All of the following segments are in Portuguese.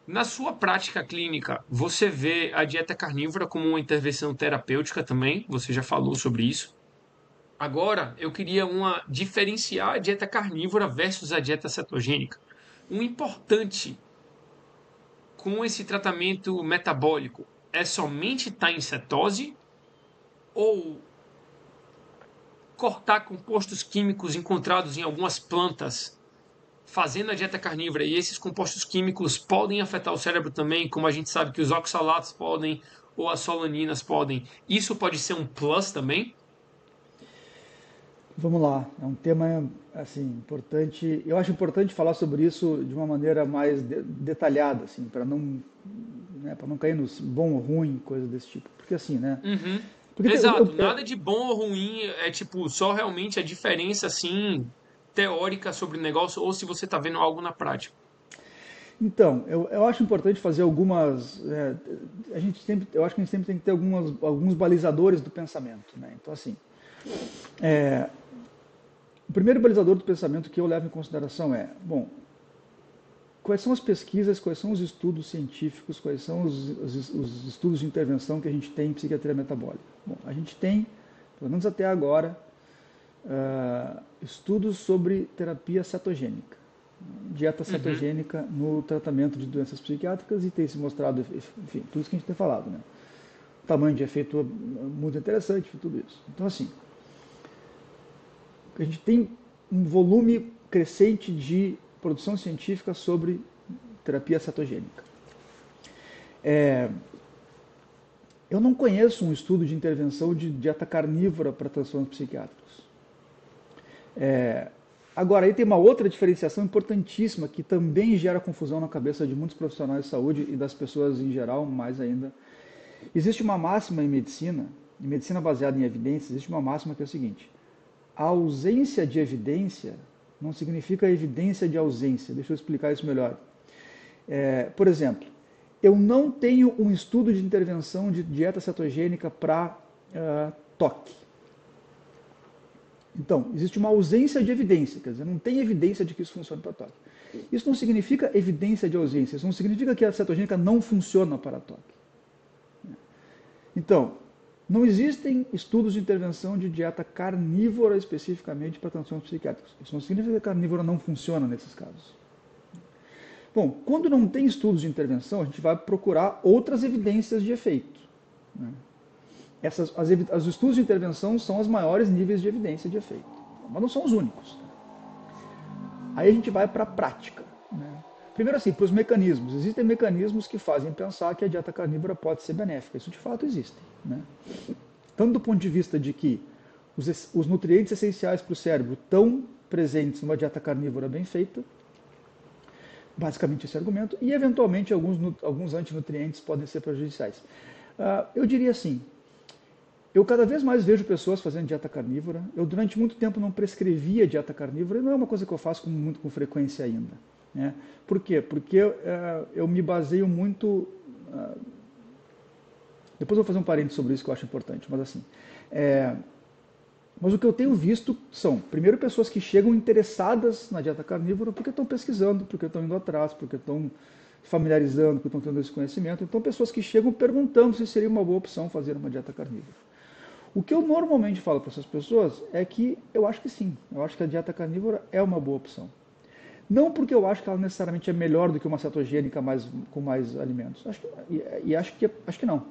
Na sua prática clínica, você vê a dieta carnívora como uma intervenção terapêutica também? Você já falou sobre isso. Agora, eu queria diferenciar a dieta carnívora versus a dieta cetogênica. O importante com esse tratamento metabólico é somente estar em cetose ou cortar compostos químicos encontrados em algumas plantas fazendo a dieta carnívora e esses compostos químicos podem afetar o cérebro também, como a gente sabe que os oxalatos podem ou as solaninas podem. Isso pode ser um plus também? Vamos lá, é um tema assim importante. Eu acho importante falar sobre isso de uma maneira mais detalhada, assim, para não, né, para não cair nos bom ou ruim, coisa desse tipo. Porque assim, né? Uhum. Porque Exato, nada de bom ou ruim, é tipo só realmente a diferença assim teórica sobre o negócio ou se você está vendo algo na prática. então, eu acho importante fazer algumas. A gente sempre, eu acho que a gente sempre tem que ter alguns balizadores do pensamento, né? Então, assim, o primeiro balizador do pensamento que eu levo em consideração é, bom, quais são as pesquisas, quais são os estudos científicos, quais são os estudos de intervenção que a gente tem em psiquiatria metabólica? Bom, a gente tem, pelo menos até agora, estudos sobre terapia cetogênica, dieta Uhum. cetogênica no tratamento de doenças psiquiátricas e tem se mostrado, enfim, tudo isso que a gente tem falado, né? O tamanho de efeito muito interessante, tudo isso. Então, assim, a gente tem um volume crescente de produção científica sobre terapia cetogênica. Eu não conheço um estudo de intervenção de dieta carnívora para transtornos psiquiátricos. Agora, aí tem uma outra diferenciação importantíssima que também gera confusão na cabeça de muitos profissionais de saúde e das pessoas em geral, mais ainda. Existe uma máxima em medicina baseada em evidências, existe uma máxima que é o seguinte: a ausência de evidência não significa evidência de ausência. Deixa eu explicar isso melhor. Por exemplo, eu não tenho um estudo de intervenção de dieta cetogênica para toque. Então, existe uma ausência de evidência, quer dizer, não tem evidência de que isso funciona para toque. Isso não significa evidência de ausência, isso não significa que a cetogênica não funciona para toque. Então, não existem estudos de intervenção de dieta carnívora especificamente para transtornos psiquiátricos. Isso não significa que a carnívora não funciona nesses casos. Bom, quando não tem estudos de intervenção, a gente vai procurar outras evidências de efeito. Né? Os estudos de intervenção são os maiores níveis de evidência de efeito, mas não são os únicos. Aí a gente vai para a prática. Né? Primeiro assim, para os mecanismos. Existem mecanismos que fazem pensar que a dieta carnívora pode ser benéfica. Isso de fato existe. Né? Tanto do ponto de vista de que os nutrientes essenciais para o cérebro estão presentes numa dieta carnívora bem feita, basicamente esse argumento, e eventualmente alguns antinutrientes podem ser prejudiciais. Eu diria assim, eu cada vez mais vejo pessoas fazendo dieta carnívora. Eu durante muito tempo não prescrevia dieta carnívora, e não é uma coisa que eu faço muito com frequência ainda. Né? Por quê? Porque eu me baseio muito. Depois eu vou fazer um parênteses sobre isso que eu acho importante, mas assim. Mas o que eu tenho visto são, primeiro, pessoas que chegam interessadas na dieta carnívora porque estão pesquisando, porque estão indo atrás, porque estão familiarizando, porque estão tendo esse conhecimento. Então, pessoas que chegam perguntando se seria uma boa opção fazer uma dieta carnívora. O que eu normalmente falo para essas pessoas é que eu acho que sim, eu acho que a dieta carnívora é uma boa opção. Não porque eu acho que ela necessariamente é melhor do que uma cetogênica com mais alimentos. Acho que não.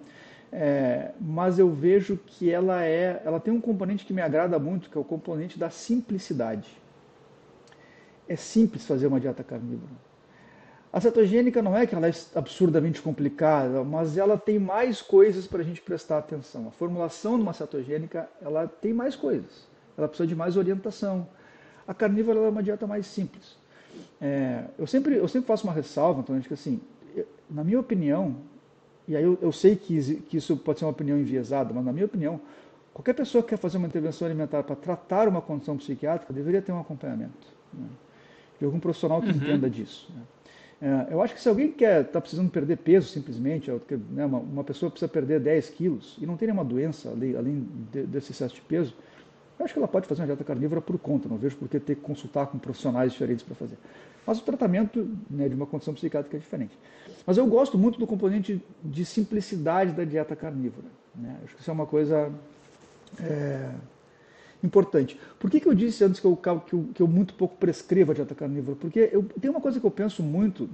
Mas eu vejo que ela tem um componente que me agrada muito, que é o componente da simplicidade. É simples fazer uma dieta carnívora. A cetogênica não é que ela é absurdamente complicada, mas ela tem mais coisas para a gente prestar atenção. A formulação de uma cetogênica, ela tem mais coisas. Ela precisa de mais orientação. A carnívora é uma dieta mais simples. Eu sempre faço uma ressalva, então, que assim, na minha opinião, e aí eu sei que isso pode ser uma opinião enviesada, mas na minha opinião, qualquer pessoa que quer fazer uma intervenção alimentar para tratar uma condição psiquiátrica deveria ter um acompanhamento, né, de algum profissional que Uhum. entenda disso. Né. Eu acho que se alguém está precisando perder peso simplesmente, né, uma pessoa precisa perder 10 quilos e não tem nenhuma doença além desse excesso de peso, Eu acho que ela pode fazer uma dieta carnívora por conta, não vejo por que ter que consultar com profissionais diferentes para fazer. Mas o tratamento, né, de uma condição psiquiátrica é diferente. Mas eu gosto muito do componente de simplicidade da dieta carnívora, né? Acho que isso é uma coisa importante. Por que eu disse antes que eu muito pouco prescrevo a dieta carnívora? Porque tem uma coisa que eu penso muito,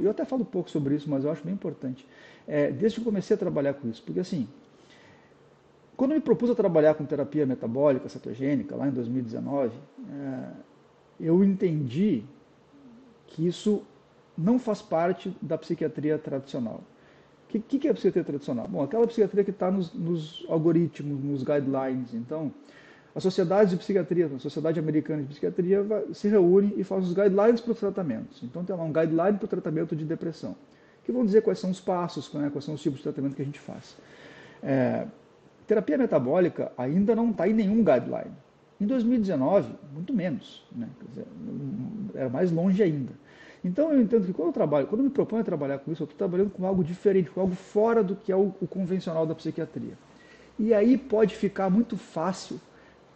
eu até falo pouco sobre isso, mas eu acho bem importante, desde que eu comecei a trabalhar com isso. Porque assim, quando eu me propus a trabalhar com terapia metabólica cetogênica, lá em 2019, eu entendi que isso não faz parte da psiquiatria tradicional. O que é a psiquiatria tradicional? Bom, aquela psiquiatria que está nos algoritmos, nos guidelines. Então, a sociedade de psiquiatria, a Sociedade Americana de Psiquiatria, se reúne e faz os guidelines para os tratamentos. Então, tem lá um guideline para o tratamento de depressão, que vão dizer quais são os passos, né, quais são os tipos de tratamento que a gente faz. Terapia metabólica ainda não está em nenhum guideline. Em 2019, muito menos, né? Quer dizer, era mais longe ainda. Então eu entendo que quando eu me proponho a trabalhar com isso, eu estou trabalhando com algo diferente, com algo fora do que é o convencional da psiquiatria. E aí pode ficar muito fácil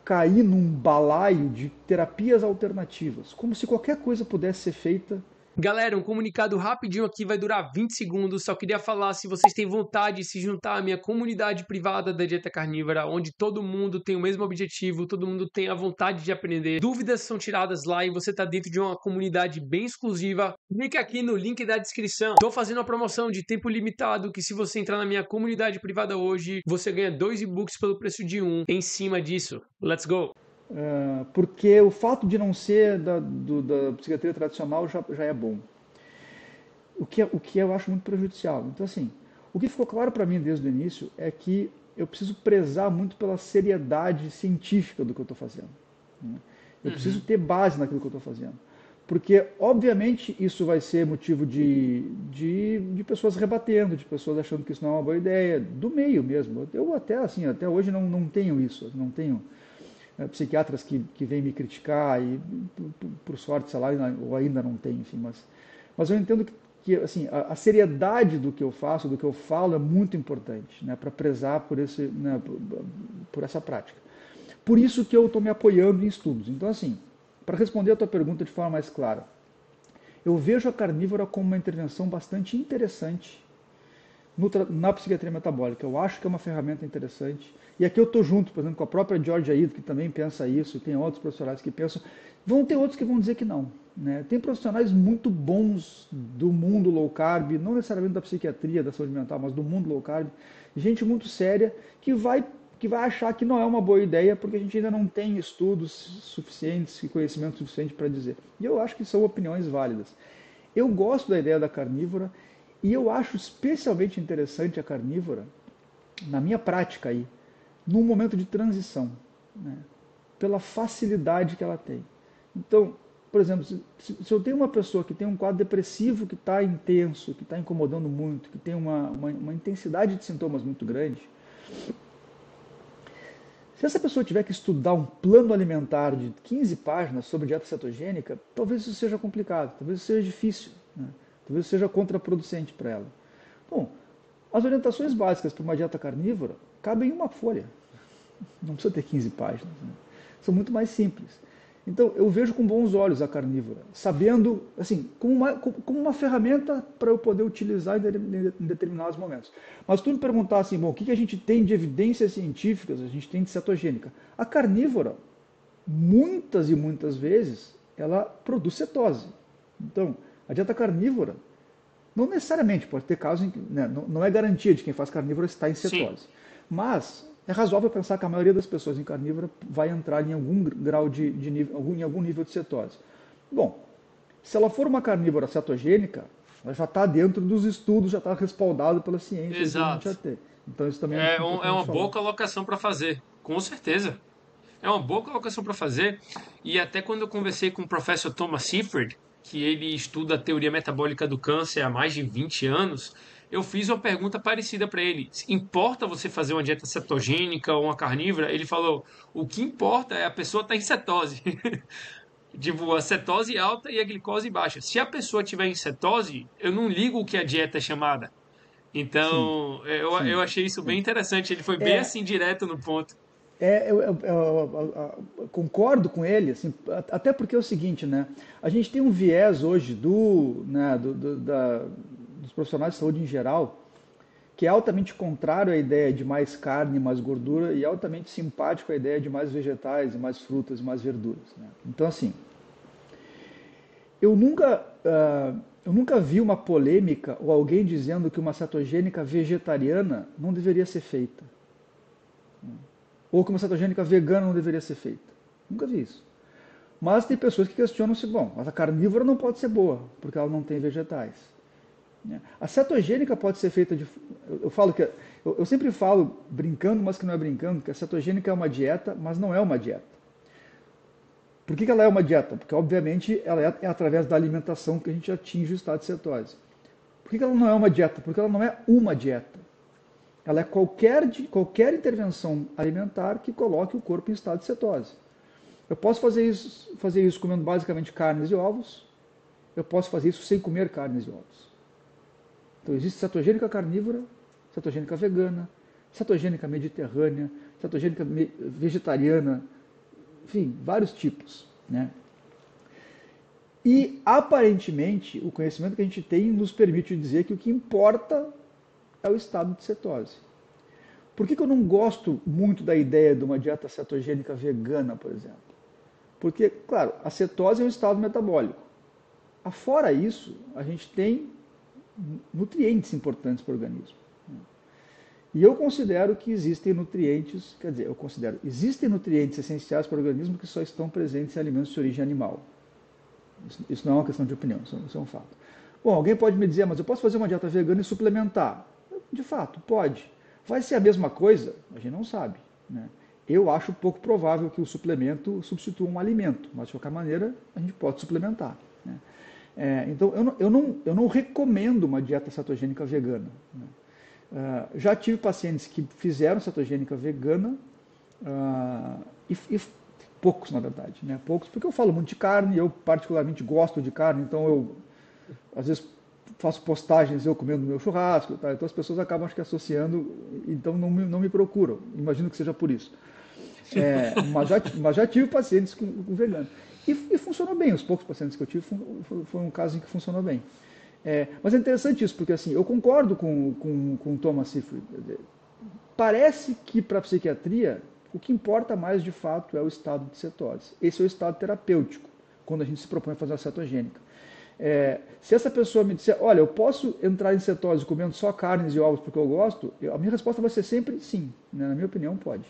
cair num balaio de terapias alternativas, como se qualquer coisa pudesse ser feita. Galera, um comunicado rapidinho aqui, vai durar 20 segundos. Só queria falar, se vocês têm vontade de se juntar à minha comunidade privada da dieta carnívora, onde todo mundo tem o mesmo objetivo, todo mundo tem a vontade de aprender, dúvidas são tiradas lá e você tá dentro de uma comunidade bem exclusiva, clica aqui no link da descrição. Tô fazendo uma promoção de tempo limitado, que se você entrar na minha comunidade privada hoje, você ganha 2 e-books pelo preço de um em cima disso. Let's go! Porque o fato de não ser da psiquiatria tradicional já é bom. O que eu acho muito prejudicial. Então, assim, o que ficou claro para mim desde o início é que eu preciso prezar muito pela seriedade científica do que eu estou fazendo, né? Eu preciso ter base naquilo que eu estou fazendo. Porque, obviamente, isso vai ser motivo de pessoas rebatendo, de pessoas achando que isso não é uma boa ideia, do meio mesmo. Eu até hoje não tenho isso, não tenho psiquiatras que vêm me criticar e, por sorte, sei lá, ou ainda não tem, enfim, mas eu entendo que assim, a seriedade do que eu faço, do que eu falo é muito importante, né, para prezar por essa prática. Por isso que eu estou me apoiando em estudos. Então, assim, para responder a tua pergunta de forma mais clara, eu vejo a carnívora como uma intervenção bastante interessante na psiquiatria metabólica. Eu acho que é uma ferramenta interessante. E aqui eu estou junto, por exemplo, com a própria Georgia Ida, que também pensa isso, tem outros profissionais que pensam. Vão ter outros que vão dizer que não, né? Tem profissionais muito bons do mundo low carb, não necessariamente da psiquiatria, da saúde mental, mas do mundo low carb, gente muito séria que vai achar que não é uma boa ideia, porque a gente ainda não tem estudos suficientes e conhecimento suficiente para dizer. E eu acho que são opiniões válidas. Eu gosto da ideia da carnívora, e eu acho especialmente interessante a carnívora, na minha prática aí, num momento de transição, né? Pela facilidade que ela tem. Então, por exemplo, se eu tenho uma pessoa que tem um quadro depressivo que está intenso, que está incomodando muito, que tem uma intensidade de sintomas muito grande, se essa pessoa tiver que estudar um plano alimentar de 15 páginas sobre dieta cetogênica, talvez isso seja complicado, talvez isso seja difícil, né? Talvez seja contraproducente para ela. Bom, as orientações básicas para uma dieta carnívora cabem em uma folha. Não precisa ter 15 páginas, né? São muito mais simples. Então, eu vejo com bons olhos a carnívora, sabendo, assim, como uma ferramenta para eu poder utilizar em determinados momentos. Mas se tu me perguntar assim, bom, o que a gente tem de evidências científicas, a gente tem de cetogênica? A carnívora, muitas e muitas vezes, ela produz cetose. Então, a dieta carnívora, não necessariamente, pode ter casos em que, né, não é garantia de quem faz carnívora estar em cetose. Sim. Mas é razoável pensar que a maioria das pessoas em carnívora vai entrar em algum grau em algum nível de cetose. Bom, se ela for uma carnívora cetogênica, ela já está dentro dos estudos, já está respaldado pela ciência. Exato. Que a gente já tem. Então isso também é uma boa colocação para fazer, com certeza. É uma boa colocação para fazer. E até quando eu conversei com o professor Thomas Seyfried, que ele estuda a teoria metabólica do câncer há mais de 20 anos, eu fiz uma pergunta parecida para ele. Importa você fazer uma dieta cetogênica ou uma carnívora? Ele falou, o que importa é a pessoa estar em cetose. Tipo, a cetose alta e a glicose baixa. Se a pessoa tiver em cetose, eu não ligo o que a dieta é chamada. Sim, Então, eu sim, achei isso bem sim. interessante. Ele foi bem assim, direto no ponto. Concordo com ele, assim, até porque é o seguinte, né? A gente tem um viés hoje dos profissionais de saúde em geral, que é altamente contrário à ideia de mais carne e mais gordura e altamente simpático à ideia de mais vegetais, e mais frutas e mais verduras, né? Então, assim, eu nunca vi uma polêmica ou alguém dizendo que uma cetogênica vegetariana não deveria ser feita, ou que uma cetogênica vegana não deveria ser feita. Nunca vi isso. Mas tem pessoas que questionam se, bom, mas a carnívora não pode ser boa, porque ela não tem vegetais. A cetogênica pode ser feita de. Eu falo que. Eu sempre falo, brincando, mas que não é brincando, que a cetogênica é uma dieta, mas não é uma dieta. Por que ela é uma dieta? Porque, obviamente, ela é através da alimentação que a gente atinge o estado de cetose. Por que ela não é uma dieta? Porque ela não é uma dieta. Ela é qualquer intervenção alimentar que coloque o corpo em estado de cetose. Eu posso fazer isso comendo basicamente carnes e ovos. Eu posso fazer isso sem comer carnes e ovos. Então existe cetogênica carnívora, cetogênica vegana, cetogênica mediterrânea, cetogênica vegetariana, enfim, vários tipos, né? E aparentemente o conhecimento que a gente tem nos permite dizer que o que importa é o estado de cetose. Por que eu não gosto muito da ideia de uma dieta cetogênica vegana, por exemplo? Porque, claro, a cetose é um estado metabólico. Afora isso, a gente tem nutrientes importantes para o organismo. E eu considero que existem nutrientes, quer dizer, existem nutrientes essenciais para o organismo que só estão presentes em alimentos de origem animal. Isso não é uma questão de opinião, isso é um fato. Bom, alguém pode me dizer, mas eu posso fazer uma dieta vegana e suplementar? De fato, pode. Vai ser a mesma coisa? A gente não sabe, né? Eu acho pouco provável que o suplemento substitua um alimento, mas de qualquer maneira a gente pode suplementar, né? Então eu não recomendo uma dieta cetogênica vegana, né? Já tive pacientes que fizeram cetogênica vegana, e poucos na verdade, né? Poucos, porque eu falo muito de carne, eu particularmente gosto de carne, então eu às vezes faço postagens eu comendo meu churrasco, tá? Então as pessoas acabam acho que associando, então não me procuram, imagino que seja por isso. Mas já tive pacientes com vegano. E funcionou bem, os poucos pacientes que eu tive foi um caso em que funcionou bem. Mas é interessante isso, porque assim, eu concordo com Thomas Seyfried. Parece que para a psiquiatria, o que importa mais de fato é o estado de cetose. Esse é o estado terapêutico, quando a gente se propõe a fazer a cetogênica. Se essa pessoa me disser, olha, eu posso entrar em cetose comendo só carnes e ovos porque eu gosto, a minha resposta vai ser sempre sim, né? Na minha opinião, pode.